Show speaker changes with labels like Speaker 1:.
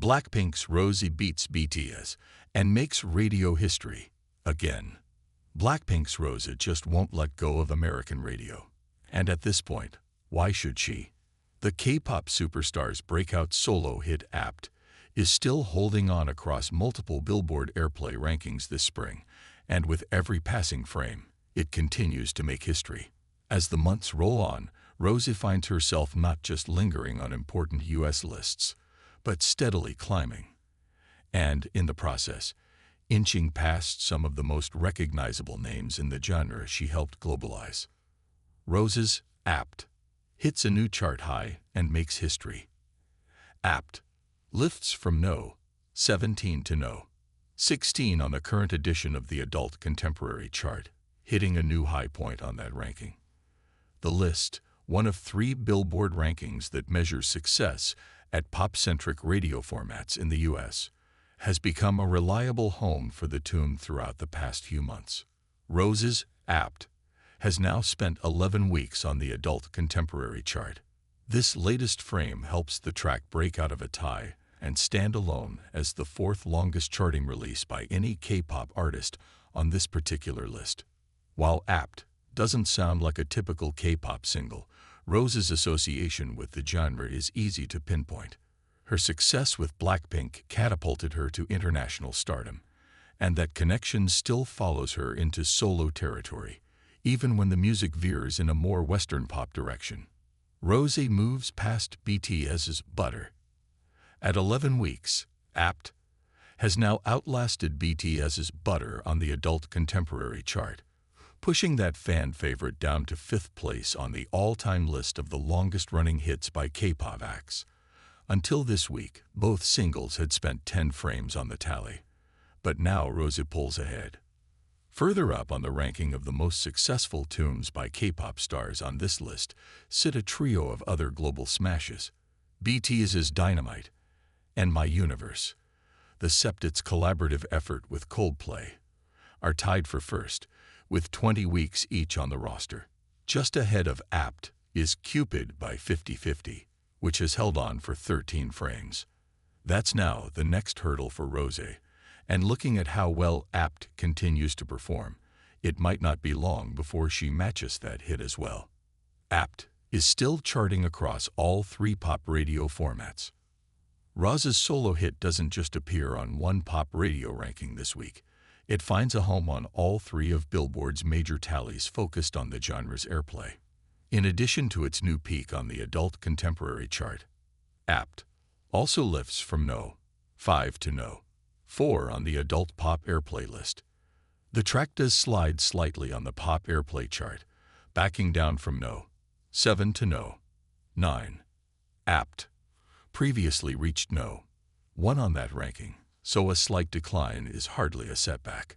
Speaker 1: Blackpink's Rosé beats BTS and makes radio history again. Blackpink's Rosé just won't let go of American radio. And at this point, why should she? The K-pop superstar's breakout solo hit Apt is still holding on across multiple Billboard airplay rankings this spring, and with every passing frame, it continues to make history. As the months roll on, Rosé finds herself not just lingering on important U.S. lists, but steadily climbing, and, in the process, inching past some of the most recognizable names in the genre she helped globalize. Rosé's Apt hits a new chart high and makes history. Apt lifts from No. 17 to No. 16 on the current edition of the Adult Contemporary chart, hitting a new high point on that ranking. The list, one of 3 Billboard rankings that measures success at pop-centric radio formats in the U.S., has become a reliable home for the tune throughout the past few months. Rosé's Apt has now spent 11 weeks on the Adult Contemporary chart. This latest frame helps the track break out of a tie and stand alone as the 4th longest charting release by any K-pop artist on this particular list. While Apt doesn't sound like a typical K-pop single, Rosé's association with the genre is easy to pinpoint. Her success with Blackpink catapulted her to international stardom, and that connection still follows her into solo territory, even when the music veers in a more Western pop direction. Rosé moves past BTS's Butter. At 11 weeks, Apt has now outlasted BTS's Butter on the Adult Contemporary chart, pushing that fan favorite down to 5th place on the all-time list of the longest-running hits by K-pop acts. Until this week, both singles had spent 10 frames on the tally, but now Rosé pulls ahead. Further up on the ranking of the most successful tunes by K-pop stars on this list sit a trio of other global smashes: BTS's Dynamite and My Universe. The septet's collaborative effort with Coldplay are tied for first, with 20 weeks each on the roster. Just ahead of Apt is Cupid by 50/50, which has held on for 13 frames. That's now the next hurdle for Rosé, and looking at how well Apt continues to perform, it might not be long before she matches that hit as well. Apt is still charting across all 3 pop radio formats. Rosé's solo hit doesn't just appear on one pop radio ranking this week. It finds a home on all 3 of Billboard's major tallies focused on the genre's airplay. In addition to its new peak on the Adult Contemporary chart, Apt also lifts from No. 5 to No. 4 on the Adult Pop Airplay list. The track does slide slightly on the Pop Airplay chart, backing down from No. 7 to No. 9. Apt previously reached No. 1 on that ranking, so a slight decline is hardly a setback.